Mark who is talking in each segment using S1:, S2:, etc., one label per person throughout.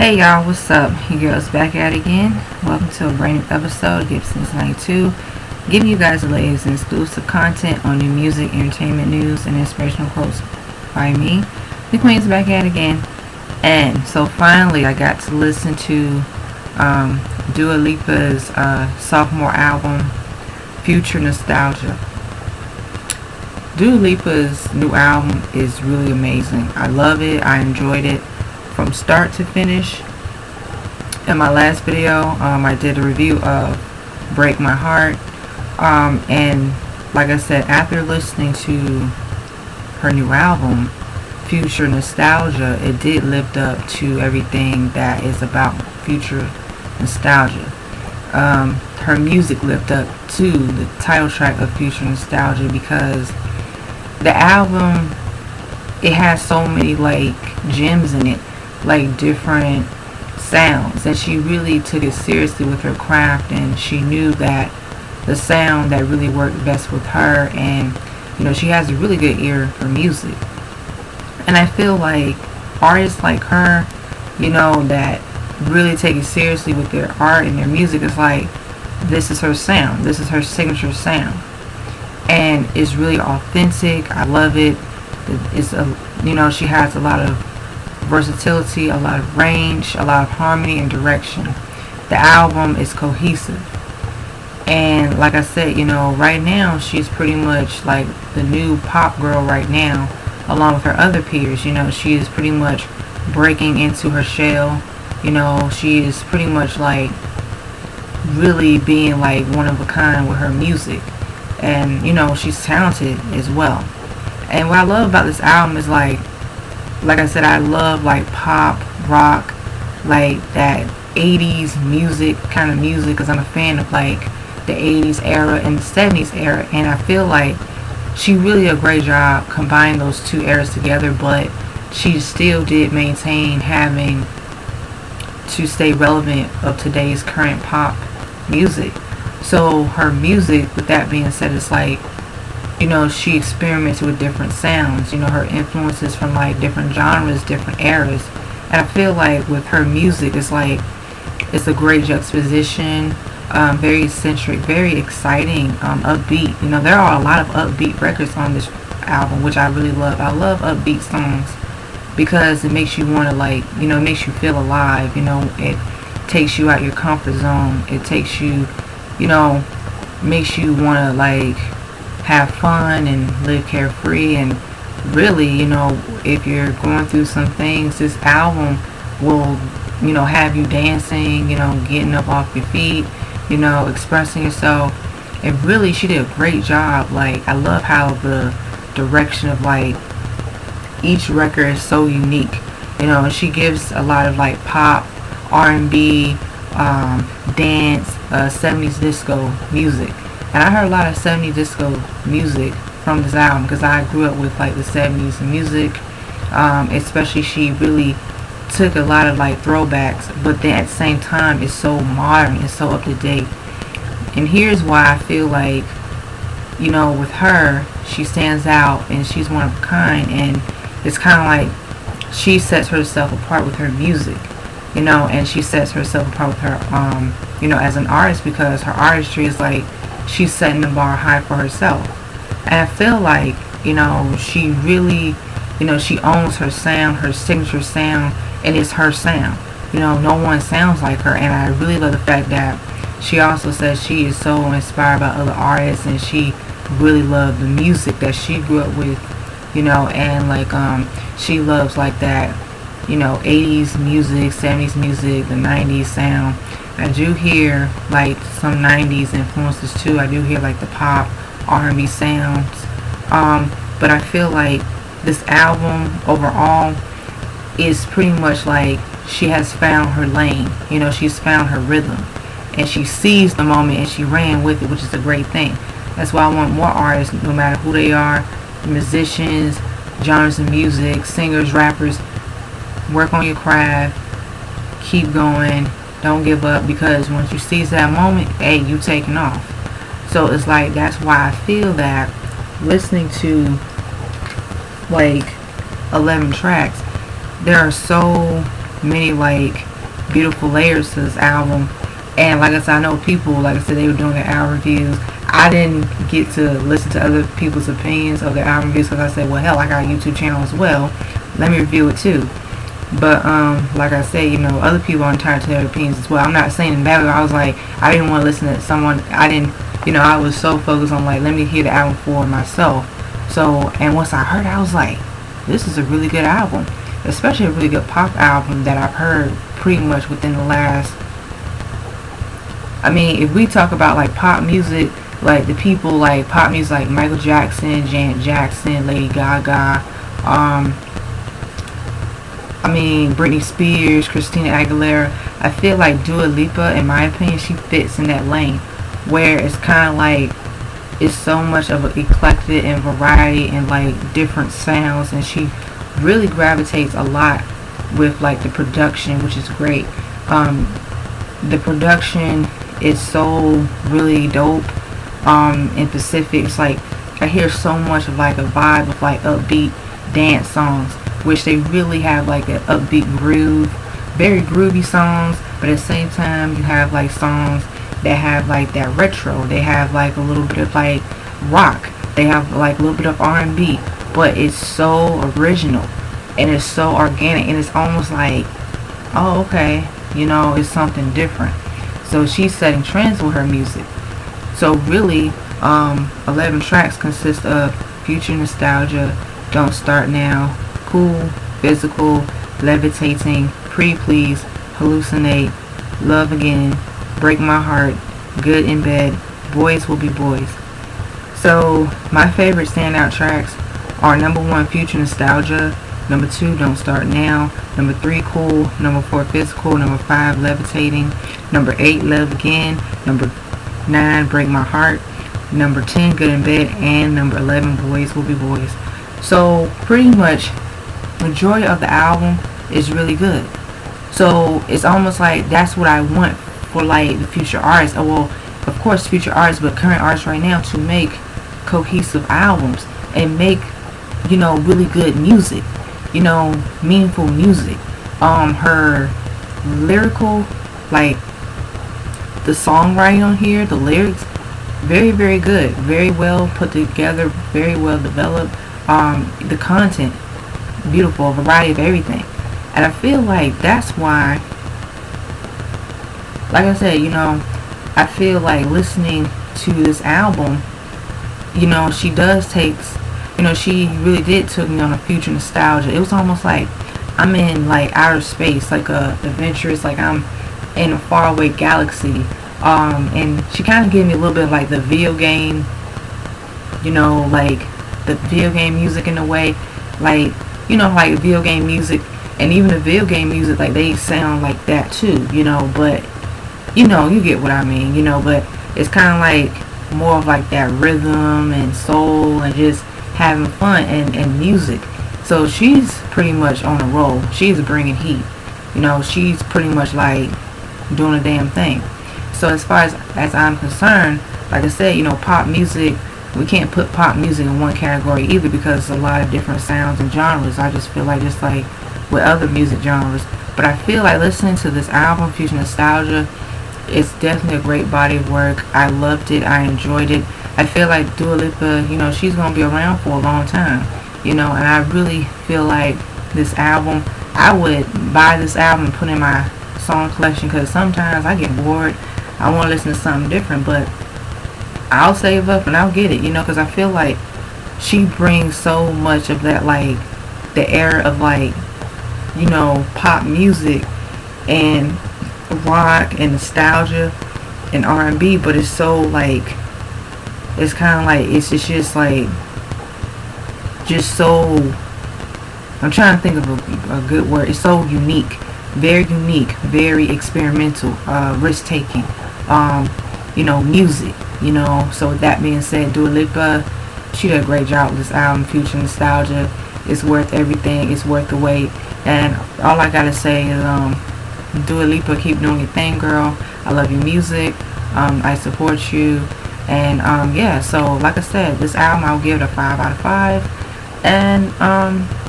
S1: Hey y'all, what's up? Your girl's back at it again. Welcome to a brand new episode of Gibson's 92, giving you guys the latest and exclusive content on new music, entertainment news, and inspirational quotes by me. The Queen's back at it again. And so finally I got to listen to Dua Lipa's sophomore album, Future Nostalgia. Dua Lipa's new album is really amazing. I love it. I enjoyed it from start to finish. In my last video, I did a review of Break My Heart, and like I said, after listening to her new album, Future Nostalgia, it did live up to everything that is about Future Nostalgia. Her music lived up to the title track of Future Nostalgia because the album, it has so many like gems in it, like different sounds, and she really took it seriously with her craft, and she knew that the sound that really worked best with her, and she has a really good ear for music. And I feel like artists like her, that really take it seriously with their art and their music, is like, this is her sound, this is her signature sound, and it's really authentic. I love it. It's she has a lot of versatility, a lot of range, a lot of harmony and direction. The album is cohesive, and like I said, right now she's pretty much like the new pop girl right now, along with her other peers. She is pretty much breaking into her shell. She is pretty much like really being like one of a kind with her music, and she's talented as well. And what I love about this album is like I said, I love like pop, rock, like that 80s music, kind of music, because I'm a fan of like the 80s era and the 70s era, and I feel like she really did a great job combining those two eras together, but she still did maintain having to stay relevant of today's current pop music. So her music, with that being said, is like, she experimented with different sounds, her influences from like different genres, different eras. And I feel like with her music, it's like, it's a great juxtaposition, very eccentric, very exciting, upbeat. There are a lot of upbeat records on this album, which I really love. I love upbeat songs because it makes you want to like, it makes you feel alive. It takes you out your comfort zone. It takes you, makes you want to like have fun and live carefree. And really, if you're going through some things, this album will, have you dancing, getting up off your feet, expressing yourself. And really, she did a great job. Like, I love how the direction of like each record is so unique, and she gives a lot of like pop, R&B, dance, 70s disco music. And I heard a lot of 70s disco music from this album because I grew up with like the 70s music. Especially, she really took a lot of like throwbacks, but then at the same time it's so modern, it's so up to date. And here's why I feel like, with her, she stands out and she's one of a kind, and it's kind of like she sets herself apart with her music, and she sets herself apart with her, as an artist, because her artistry is like, she's setting the bar high for herself. And I feel like, she really, she owns her sound, her signature sound, and it's her sound. No one sounds like her. And I really love the fact that she also says she is so inspired by other artists, and she really loved the music that she grew up with, and like she loves like that, 80s music, 70s music, the 90s sound. I do hear like some 90s influences too. I do hear like the pop, R&B sounds. But I feel like this album overall is pretty much like she has found her lane. She's found her rhythm, and she seized the moment and she ran with it, which is a great thing. That's why I want more artists, no matter who they are, musicians, genres of music, singers, rappers. Work on your craft. Keep going. Don't give up, because once you seize that moment, hey, you taking off. So it's like, that's why I feel that listening to like 11 tracks, there are so many like beautiful layers to this album. And like I said, I know people, like I said, they were doing their album reviews. I didn't get to listen to other people's opinions of their album reviews because I said, well, hell, I got a YouTube channel as well. Let me review it too. But like I said, other people are entitled to their opinions as well. I'm not saying in that way. I was like, I didn't want to listen to someone. I didn't, I was so focused on like, let me hear the album for myself. So, and once I heard it, I was like, this is a really good album, especially a really good pop album that I've heard pretty much within the last. I mean, if we talk about like pop music, like the people like pop music like Michael Jackson, Janet Jackson, Lady Gaga, Britney Spears, Christina Aguilera, I feel like Dua Lipa, in my opinion, she fits in that lane where it's kind of like it's so much of an eclectic and variety and like different sounds, and she really gravitates a lot with like the production, which is great. The production is so really dope. In Pacific, it's like I hear so much of like a vibe of like upbeat dance songs, which they really have like an upbeat groove, very groovy songs, but at the same time you have like songs that have like that retro, they have like a little bit of like rock, they have like a little bit of R&B, but it's so original and it's so organic and it's almost like, oh okay, it's something different. So she's setting trends with her music. So really 11 tracks consist of Future Nostalgia, Don't Start Now, Cool, Physical, Levitating, Pretty Please, Hallucinate, Love Again, Break My Heart, Good in Bed, Boys Will Be Boys. So my favorite standout tracks are number 1, Future Nostalgia, number 2, Don't Start Now, number 3, Cool, number 4, Physical, number 5, Levitating, number 8, Love Again, number 9, Break My Heart, number 10, Good in Bed, and number 11, Boys Will Be Boys. So pretty much majority of the album is really good. So it's almost like that's what I want for like the future artists. Well, of course future artists, but current artists right now, to make cohesive albums and make really good music, meaningful music. Her lyrical, like the songwriting on here, the lyrics, very very good, very well put together, very well developed. The content, beautiful, a variety of everything. And I feel like that's why, like I said, I feel like listening to this album, she does takes, she really did took me on a future nostalgia. It was almost like I'm in like outer space, like a adventurous, like I'm in a faraway galaxy. And she kind of gave me a little bit of like the video game, like the video game music in a way, like like video game music, and even the video game music, like they sound like that too, but you get what I mean, but it's kind of like more of like that rhythm and soul and just having fun and music. So she's pretty much on a roll. She's bringing heat, she's pretty much like doing a damn thing. So as far as I'm concerned, like I said, pop music, we can't put pop music in one category either, because there's a lot of different sounds and genres. I just feel like just like with other music genres. But I feel like listening to this album, Future Nostalgia, it's definitely a great body of work. I loved it. I enjoyed it. I feel like Dua Lipa, she's going to be around for a long time, and I really feel like this album, I would buy this album and put in my song collection, because sometimes I get bored. I want to listen to something different, but I'll save up and I'll get it, because I feel like she brings so much of that, like the era of like, pop music and rock and nostalgia and R&B, but it's so like, it's kind of like, it's just like, just so, I'm trying to think of a good word. It's so unique, very experimental, risk-taking, music, So with that being said, Dua Lipa, she did a great job with this album, Future Nostalgia. It's worth everything. It's worth the wait. And all I gotta say is, Dua Lipa, keep doing your thing, girl. I love your music. I support you. And yeah, so like I said, this album I'll give it a 5 out of 5. And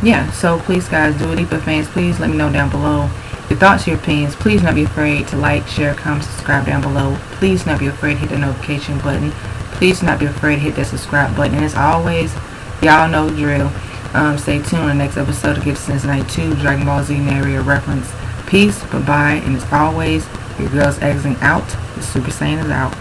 S1: yeah, so please guys, Dua Lipa fans, please let me know down below your thoughts, your opinions. Please do not be afraid to like, share, comment, subscribe down below. Please do not be afraid to hit the notification button. Please do not be afraid to hit that subscribe button. And as always, y'all know the drill. Stay tuned on the next episode to get Cincinnati 2 Dragon Ball Z narrator reference. Peace, bye-bye, and as always, your girl's exiting out. The Super Saiyan is out.